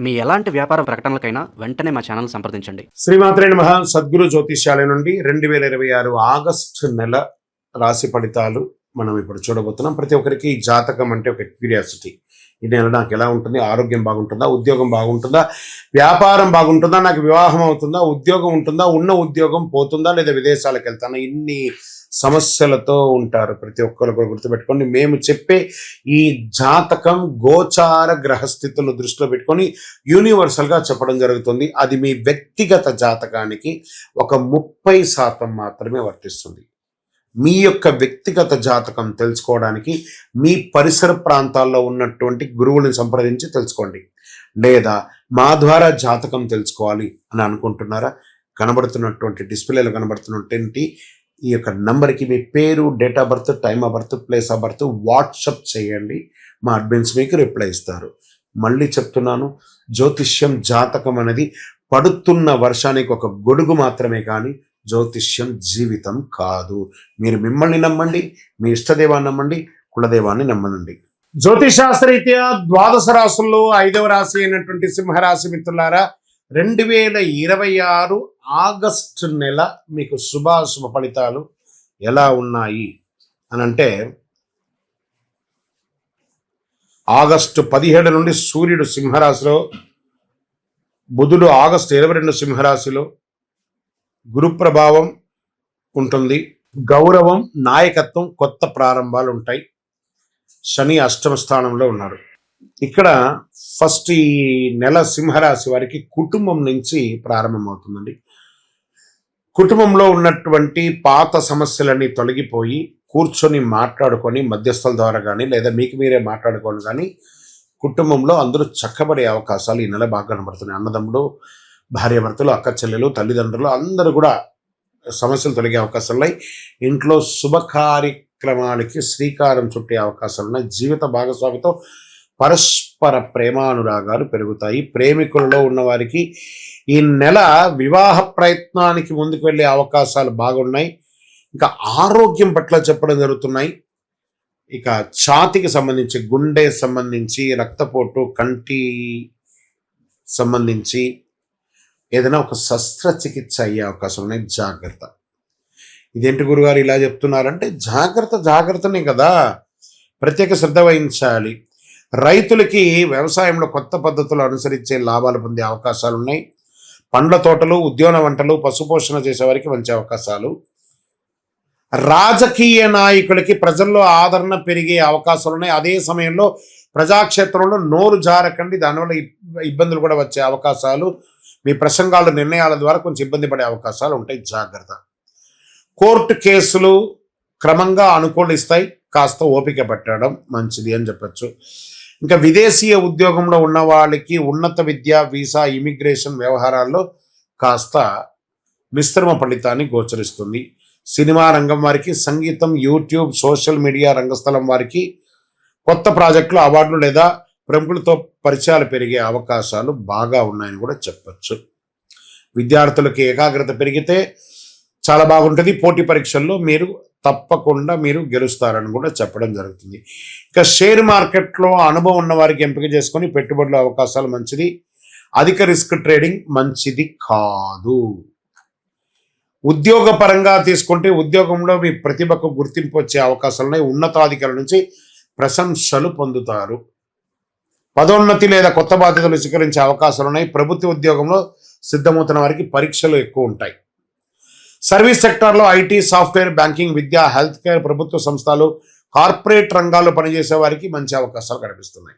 మీ ఎలాంటి వ్యాపార ప్రకటనలకైనా వెంటనే మా ఛానల్ సంప్రదించండి. శ్రీమాత్రే నమః. సద్గురు జ్యోతిష్యాలయం నుండి 2026 ఆగస్టు నెల రాశి ఫలితాలు మనం ఇప్పుడు చూడబోతున్నాం. ప్రతి ఒక్కరికి జాతకం అంటే ఒక క్యూరియాసిటీ. ఈ నెల నాకు ఎలా ఉంటుంది, ఆరోగ్యం బాగుంటుందా, ఉద్యోగం బాగుంటుందా, వ్యాపారం బాగుంటుందా, నాకు వివాహం అవుతుందా, ఉద్యోగం ఉంటుందా, ఉన్న ఉద్యోగం పోతుందా, లేదా విదేశాలకు వెళ్తానా, ఇన్ని సమస్యలతో ఉంటారు. ప్రతి ఒక్కరు కూడా గుర్తుపెట్టుకోండి, మేము చెప్పే ఈ జాతకం గోచార గ్రహస్థితులను దృష్టిలో పెట్టుకొని యూనివర్సల్గా చెప్పడం జరుగుతుంది. అది మీ వ్యక్తిగత జాతకానికి ఒక 30% మాత్రమే వర్తిస్తుంది. మీ యొక్క వ్యక్తిగత జాతకం తెలుసుకోవడానికి మీ పరిసర ప్రాంతాల్లో ఉన్నటువంటి గురువులను సంప్రదించి తెలుసుకోండి. లేదా మా ద్వారా జాతకం తెలుసుకోవాలి అని అనుకుంటున్నారా? కనబడుతున్నటువంటి డిస్ప్లేలో కనబడుతున్నటువంటి ఈ యొక్క నంబర్కి మీ పేరు, date of birth, time of birth, place of birth WhatsApp చేయండి. మా అడ్మిన్స్ మీకు రిప్లై ఇస్తారు. మళ్ళీ చెప్తున్నాను, జ్యోతిష్యం జాతకం అనేది పడుతున్న వర్షానికి ఒక గొడుగు మాత్రమే, కానీ జ్యోతిష్యం జీవితం కాదు. మీరు మిమ్మల్ని నమ్మండి, మీ ఇష్టదేవాన్ని నమ్మండి, కులదేవాన్ని నమ్మనండి. జ్యోతిషాస్త్రరీత్యా ద్వాదశ రాశుల్లో 5వ రాశి అయినటువంటి సింహరాశి మిత్రులారా, 2026 ఆగస్టు నెల మీకు శుభాశుభ ఫలితాలు ఎలా ఉన్నాయి అని అంటే, ఆగస్టు 17 నుండి సూర్యుడు సింహరాశిలో, బుధుడు ఆగస్టు 22 సింహరాశిలో, గురు ప్రభావం ఉంటుంది, గౌరవం, నాయకత్వం, కొత్త ప్రారంభాలు ఉంటాయి. శని అష్టమ స్థానంలో ఉన్నాడు. ఇక్కడ ఫస్ట్ ఈ నెల సింహరాశి వారికి కుటుంబం నుంచి ప్రారంభమవుతుందండి. కుటుంబంలో ఉన్నటువంటి పాత సమస్యలన్నీ తొలగిపోయి కూర్చొని మాట్లాడుకొని మధ్యస్థుల ద్వారా కానీ లేదా మీకు మీరే మాట్లాడుకొని కానీ కుటుంబంలో అందరూ చక్కబడే అవకాశాలు ఈ నెల బాగా కనబడుతున్నాయి. అన్నదమ్ముడు, భార్యాభర్తలు, అక్క చెల్లెలు, తల్లిదండ్రులు అందరూ కూడా సమస్యలు తొలగే అవకాశాలు ఉన్నాయి. ఇంట్లో శుభ కార్యక్రమాలకి శ్రీకారం చుట్టే అవకాశాలు ఉన్నాయి. జీవిత భాగస్వామితో పరస్పర ప్రేమానురాగాలు పెరుగుతాయి. ప్రేమికులలో ఉన్నవారికి ఈ నెల వివాహ ప్రయత్నానికి ముందుకు వెళ్ళే అవకాశాలు బాగున్నాయి. ఇంకా ఆరోగ్యం పట్ల చెప్పడం జరుగుతున్నాయి. ఇక ఛాతికి సంబంధించి, గుండె సంబంధించి, రక్తపోటు, కంటి సంబంధించి ఏదైనా ఒక శస్త్రచికిత్స అయ్యే అవకాశం ఉన్నాయి. జాగ్రత్త. ఇదేంటి గురుగారు ఇలా చెప్తున్నారంటే, జాగ్రత్తనే కదా, ప్రత్యేక శ్రద్ధ వహించాలి. రైతులకి వ్యవసాయంలో కొత్త పద్ధతులు అనుసరించే లాభాలు పొందే అవకాశాలు ఉన్నాయి. పండ్ల తోటలు, ఉద్యాన వంటలు, పశుపోషణ చేసేవారికి మంచి అవకాశాలు. రాజకీయ నాయకులకి ప్రజల్లో ఆదరణ పెరిగే అవకాశాలు ఉన్నాయి. అదే సమయంలో ప్రజాక్షేత్రంలో నోరు జారకండి, దానివల్ల ఇబ్బందులు కూడా వచ్చే అవకాశాలు. మీ ప్రసంగాలు, నిర్ణయాల ద్వారా కొంచెం ఇబ్బంది పడే అవకాశాలు ఉంటాయి. జాగ్రత్త. కోర్టు కేసులు క్రమంగా అనుకూలిస్తాయి. కాస్త ఓపిక పట్టడం మంచిది అని చెప్పచ్చు. ఇంకా విదేశీయ ఉద్యోగంలో ఉన్న వాళ్ళకి ఉన్నత విద్య, వీసా, ఇమిగ్రేషన్ వ్యవహారాల్లో కాస్త మిశ్రమ ఫలితాన్ని గోచరిస్తుంది. సినిమా రంగం వారికి, సంగీతం, యూట్యూబ్, సోషల్ మీడియా రంగస్థలం వారికి కొత్త ప్రాజెక్టులు, అవార్డులు లేదా ప్రముఖులతో పరిచయాలు పెరిగే అవకాశాలు బాగా ఉన్నాయని కూడా చెప్పచ్చు. విద్యార్థులకి ఏకాగ్రత పెరిగితే చాలా బాగుంటుంది. పోటీ పరీక్షల్లో తప్పకుండా మీరు గెలుస్తారని కూడా చెప్పడం జరుగుతుంది. ఇక షేర్ మార్కెట్లో అనుభవం ఉన్న వారికి ఎంపిక చేసుకొని పెట్టుబడుల అవకాశాలు మంచిది. అధిక రిస్క్ ట్రేడింగ్ మంచిది కాదు. ఉద్యోగ పరంగా తీసుకుంటే ఉద్యోగంలో మీ ప్రతిభకు గుర్తింపు వచ్చే అవకాశాలు ఉన్నాయి. ఉన్నతాధికారుల నుంచి ప్రశంసలు పొందుతారు. పదోన్నతి లేదా కొత్త బాధ్యతలు స్వీకరించే అవకాశాలు ఉన్నాయి. ప్రభుత్వ ఉద్యోగంలో సిద్ధమవుతున్న వారికి పరీక్షలు ఎక్కువ ఉంటాయి. సర్వీస్ సెక్టార్లో IT, software, banking, Vidya, health care, ప్రభుత్వ సంస్థలు, కార్పొరేట్ రంగాల్లో పనిచేసే వారికి మంచి అవకాశాలు కనిపిస్తున్నాయి.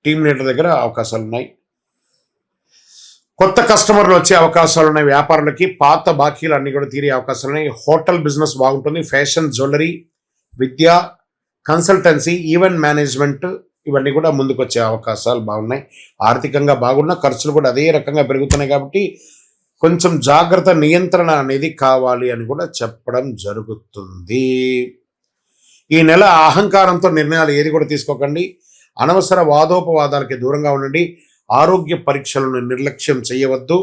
టీమ్ లీడర్ దగ్గర అవకాశాలు ఉన్నాయి. కొత్త కస్టమర్లు వచ్చే అవకాశాలు ఉన్నాయి. వ్యాపారులకి పాత బాకీలు అన్ని కూడా తీరే అవకాశాలు ఉన్నాయి. హోటల్ బిజినెస్ బాగుంటుంది. ఫ్యాషన్, జ్యువెలరీ, విద్య, కన్సల్టెన్సీ, ఈవెంట్ మేనేజ్మెంట్ ఇవన్నీ కూడా ముందుకు వచ్చే అవకాశాలు బాగున్నాయి. ఆర్థికంగా బాగున్న ఖర్చులు కూడా అదే రకంగా పెరుగుతున్నాయి. కాబట్టి కొంచెం జాగ్రత్త, నియంత్రణ అనేది కావాలి అని కూడా చెప్పడం జరుగుతుంది. ఈ నెల అహంకారంతో నిర్ణయాలు ఏది కూడా తీసుకోకండి. అనవసర వాదోపవాదాలకి దూరంగా ఉండండి. ఆరోగ్య పరీక్షలను నిర్లక్ష్యం చేయవద్దు.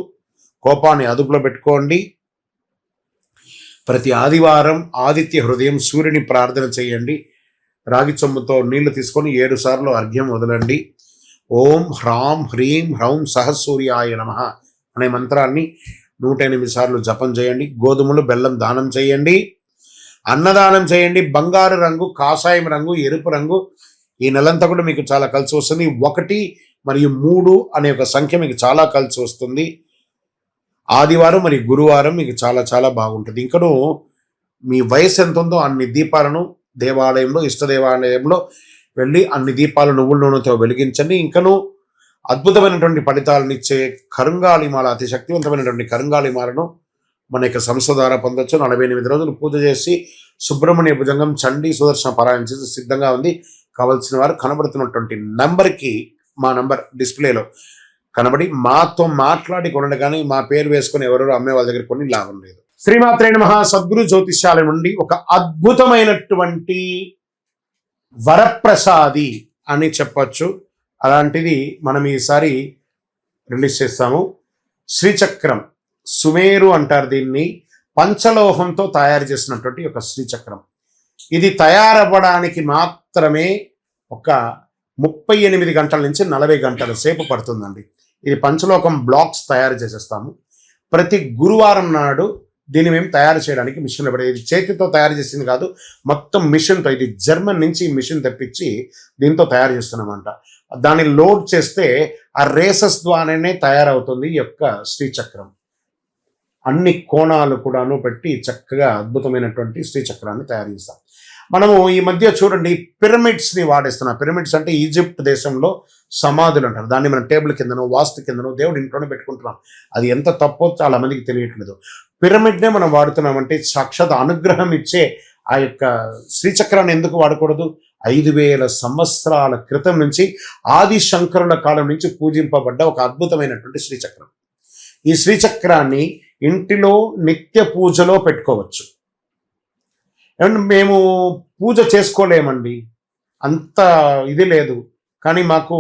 కోపాన్ని అదుపులో పెట్టుకోండి. ప్రతి ఆదివారం ఆదిత్య హృదయం సూర్యుని ప్రార్థన చేయండి. రాగి చెంబుతో నీళ్లు తీసుకొని 7 సార్లు అర్ఘ్యం వదలండి. ఓం హ్రాం హ్రీం హ్రౌం సహసూర్యాయ నమః అనే మంత్రాన్ని 108 సార్లు జపం చేయండి. గోధుమలు బెల్లం దానం చేయండి, అన్నదానం చేయండి. బంగారు రంగు, కాషాయం రంగు, ఎరుపు రంగు ఈ నెలంతా కూడా మీకు చాలా కలిసి వస్తుంది. 1 మరియు 3 అనే ఒక సంఖ్య మీకు చాలా కలిసి వస్తుంది. ఆదివారం మరియు గురువారం మీకు చాలా చాలా బాగుంటుంది. ఇంకను మీ వయసు ఎంత ఉందో అన్ని దీపాలను దేవాలయంలో, ఇష్ట దేవాలయంలో వెళ్ళి అన్ని దీపాలు నువ్వుల నూనెతో వెలిగించండి. ఇంకను అద్భుతమైనటువంటి ఫలితాలను ఇచ్చే కరుంగాళిమాల, అతి శక్తివంతమైనటువంటి కరుంగాళిమాలను మన యొక్క సంస్థ ద్వారా పొందొచ్చు. 48 రోజులు పూజ చేసి సుబ్రహ్మణ్య భుజంగం, చండీ, సుదర్శన పారాయణ చేసి సిద్ధంగా ఉంది. కావలసిన వారు కనబడుతున్నటువంటి నంబర్కి, మా నంబర్ డిస్ప్లేలో కనబడి మాతో మాట్లాడి కొనండి, కానీ మా పేరు వేసుకొని ఎవరెవరు అమ్మే వాళ్ళ దగ్గర కొన్ని లాభం లేదు. శ్రీమాత్రే నమః. సద్గురు జ్యోతిష్యాలయం నుండి ఒక అద్భుతమైనటువంటి వరప్రసాది అని చెప్పచ్చు. అలాంటిది మనం ఈసారి రిలీజ్ చేస్తాము. శ్రీచక్రం, సుమేరు అంటారు దీన్ని. పంచలోహంతో తయారు చేసినటువంటి ఒక శ్రీచక్రం. ఇది తయారవ్వడానికి మాత్రమే ఒక 38 గంటల నుంచి 40 గంటల సేపు పడుతుందండి. ఇది పంచలోహం బ్లాక్స్ తయారు చేసేస్తాము. ప్రతి గురువారం నాడు దీన్ని మేము తయారు చేయడానికి మిషన్లో పడేది. ఇది చేతితో తయారు చేసింది కాదు, మొత్తం మిషన్తో. ఇది జర్మన్ నుంచి మిషన్ తెప్పించి దీంతో తయారు చేస్తున్నామంట. దాన్ని లోడ్ చేస్తే ఆ రేసెస్ ద్వారానే తయారవుతుంది ఈ యొక్క శ్రీచక్రం. అన్ని కోణాలు కూడాను పెట్టి చక్కగా అద్భుతమైనటువంటి శ్రీచక్రాన్ని తయారు చేస్తాం. మనము ఈ మధ్య చూడండి పిరమిడ్స్ని వాడేస్తున్నాం. పిరమిడ్స్ అంటే ఈజిప్ట్ దేశంలో సమాధులు అంటారు. దాన్ని మనం టేబుల్ కిందనో, వాస్తు కిందనో, దేవుడి ఇంట్లోనే పెట్టుకుంటున్నాం. అది ఎంత తప్పో చాలా మందికి తెలియట్లేదు. పిరమిడ్నే మనం వాడుతున్నామంటే సాక్షాత్ అనుగ్రహం ఇచ్చే ఆ యొక్క శ్రీచక్రాన్ని ఎందుకు వాడకూడదు? 5000 సంవత్సరాల క్రితం నుంచి, ఆది శంకరుల కాలం నుంచి పూజింపబడ్డ ఒక అద్భుతమైనటువంటి శ్రీచక్రం. ఈ శ్రీచక్రాన్ని ఇంటిలో నిత్య పూజలో పెట్టుకోవచ్చు. ఏమంటే మేము పూజ చేసుకోలేమండి, అంత ఇది లేదు, కానీ మాకు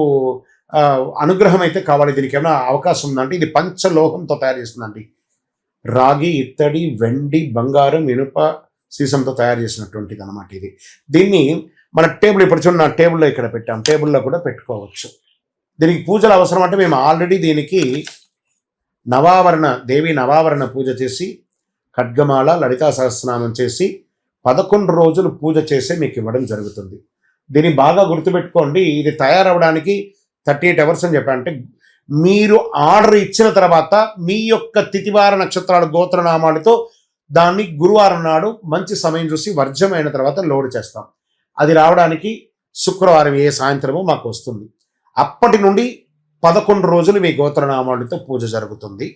అనుగ్రహం అయితే కావాలి. దీనికి ఏమైనా అవకాశం ఉందంటే ఇది పంచలోహంతో తయారు చేస్తుందండి. రాగి, ఇత్తడి, వెండి, బంగారం, ఇనుప, సీసంతో తయారు చేసినటువంటిది అనమాట ఇది. దీన్ని మన టేబుల్, ఇప్పుడు చూడండి నా టేబుల్లో ఇక్కడ పెట్టాం, టేబుల్లో కూడా పెట్టుకోవచ్చు. దీనికి పూజలు అవసరం అంటే మేము ఆల్రెడీ దీనికి దేవి నవావరణ పూజ చేసి, ఖడ్గమాల, లలితా సహస్రనామం చేసి 11 రోజులు పూజ చేసి మీకు ఇవ్వడం జరుగుతుంది. దీన్ని బాగా గుర్తుపెట్టుకోండి. ఇది తయారవడానికి 38 అవర్స్ అని చెప్పాను. అంటే మీరు ఆర్డర్ ఇచ్చిన తర్వాత మీ యొక్క తిథివార నక్షత్రాల గోత్రనామాలతో దాన్ని గురువారం నాడు మంచి సమయం చూసి వర్జమైన తర్వాత లోడ్ చేస్తాం. అది రావడానికి శుక్రవారం సాయంత్రము మాకు వస్తుంది. అప్పటి నుండి 11 రోజులు మీ గోత్రనామాలతో పూజ జరుగుతుంది.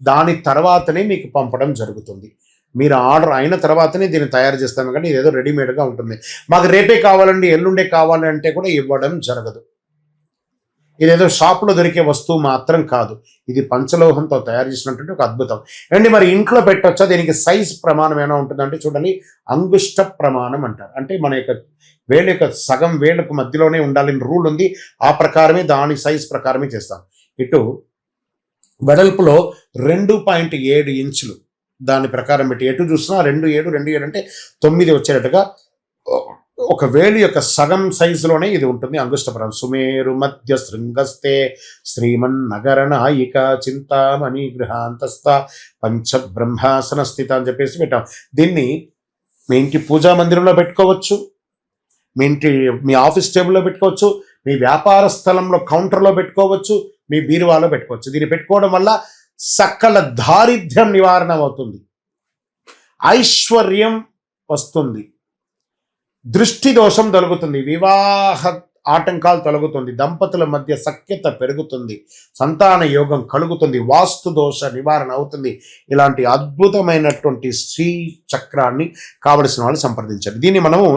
దాని తర్వాతనే మీకు పంపడం జరుగుతుంది. మీరు ఆర్డర్ అయిన తర్వాతనే దీన్ని తయారు చేస్తాము, కానీ ఇదేదో రెడీమేడ్గా ఉంటుంది. మాకు రేపే కావాలండి, ఎల్లుండే కావాలి అంటే కూడా ఇవ్వడం జరగదు. ఇదేదో షాప్లో దొరికే వస్తువు మాత్రం కాదు. ఇది పంచలోహంతో తయారు చేసినటువంటి ఒక అద్భుతం. అండి మరి ఇంట్లో పెట్టొచ్చా? దీనికి సైజ్ ప్రమాణం ఏమైనా ఉంటుందంటే చూడండి, అంగుష్ట ప్రమాణం అంటారు. అంటే మన యొక్క వేళ్ళ యొక్క సగం వేళ్ళకు మధ్యలోనే ఉండాలని రూల్ ఉంది. ఆ ప్రకారమే దాని సైజ్ ప్రకారమే చేస్తాం. ఇటు వెడల్పులో 2.7 ఇంచులు దాని ప్రకారం పెట్టి ఎటు చూసినా 2.7 అంటే 9 వచ్చేటట్టుగా ఒక వేలు యొక్క సగం సైజులోనే ఇది ఉంటుంది. అంగుష్టపురం సుమేరు మధ్య శృంగస్తే శ్రీమన్నగర నాయిక చింతామణి గృహాంతస్థ పంచబ్రహ్మాసన స్థిత అని చెప్పేసి పెట్టాం. దీన్ని మీ ఇంటి పూజా మందిరంలో పెట్టుకోవచ్చు, మీ ఆఫీస్ టేబుల్లో పెట్టుకోవచ్చు, మీ వ్యాపార స్థలంలో కౌంటర్లో పెట్టుకోవచ్చు, మీ బీరువాలో పెట్టుకోవచ్చు. దీన్ని పెట్టుకోవడం వల్ల సకల దారిద్ర్యం నివారణ అవుతుంది, ఐశ్వర్యం వస్తుంది, దృష్టి దోషం తొలగుతుంది, వివాహ ఆటంకాలు తొలగుతుంది, దంపతుల మధ్య సఖ్యత పెరుగుతుంది, సంతాన యోగం కలుగుతుంది, వాస్తు దోష నివారణ అవుతుంది. ఇలాంటి అద్భుతమైనటువంటి శ్రీ చక్రాన్ని కావలసిన వాళ్ళు సంప్రదించండి. దీన్ని మనము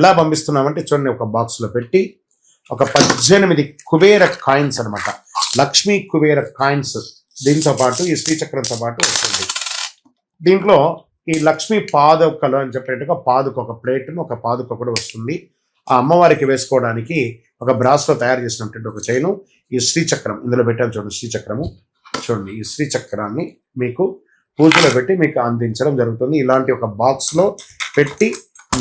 ఎలా పంపిస్తున్నామంటే చూడండి, ఒక బాక్స్లో పెట్టి ఒక 18 కుబేర కాయిన్స్ అనమాట, లక్ష్మీ కుబేర కాయిన్స్ దీంతో పాటు ఈ శ్రీచక్రంతో పాటు వస్తుంది. దీంట్లో ఈ లక్ష్మీ పాదుకలు అని చెప్పేట్టుగా పాదుక ఒక ప్లేట్ను, ఒక పాదుక కూడా వస్తుంది. ఆ అమ్మవారికి వేసుకోవడానికి ఒక బ్రాస్లో తయారు చేసినటువంటి ఒక చైను, ఈ శ్రీచక్రం ఇందులో పెట్టాను చూడండి. శ్రీచక్రము చూడండి, ఈ శ్రీచక్రాన్ని మీకు పూజలో పెట్టి మీకు అందించడం జరుగుతుంది. ఇలాంటి ఒక బాక్స్లో పెట్టి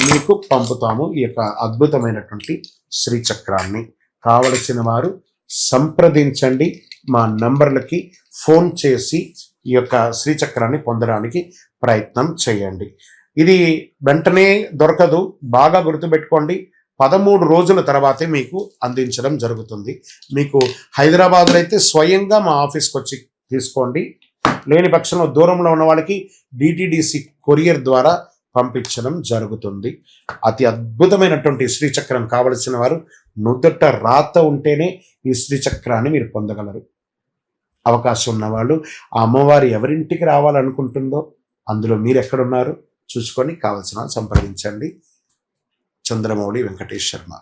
మీకు పంపుతాము ఈ యొక్క అద్భుతమైనటువంటి శ్రీచక్రాన్ని. కావలసిన వారు సంప్రదించండి. మా నంబర్లకి ఫోన్ చేసి ఈ యొక్క శ్రీచక్రాన్ని పొందడానికి ప్రయత్నం చేయండి. ఇది వెంటనే దొరకదు, బాగా గుర్తుపెట్టుకోండి. 13 రోజుల తర్వాతే మీకు అందించడం జరుగుతుంది. మీకు హైదరాబాద్లో అయితే స్వయంగా మా ఆఫీస్కి వచ్చి తీసుకోండి. లేని పక్షంలో దూరంలో ఉన్న వాళ్ళకి డిటిడిసి కొరియర్ ద్వారా పంపించడం జరుగుతుంది. అతి అద్భుతమైనటువంటి శ్రీచక్రం కావలసిన వారు నుదుట రాత ఉంటేనే ఈ శ్రీచక్రాన్ని మీరు పొందగలరు. అవకాశం ఉన్నవాళ్ళు ఆ అమ్మవారి ఎవరింటికి రావాలనుకుంటుందో అందులో మీరు ఎక్కడున్నారు చూసుకొని కావలసిన సంప్రదించండి. చంద్రమౌళి వెంకటేష్ శర్మ.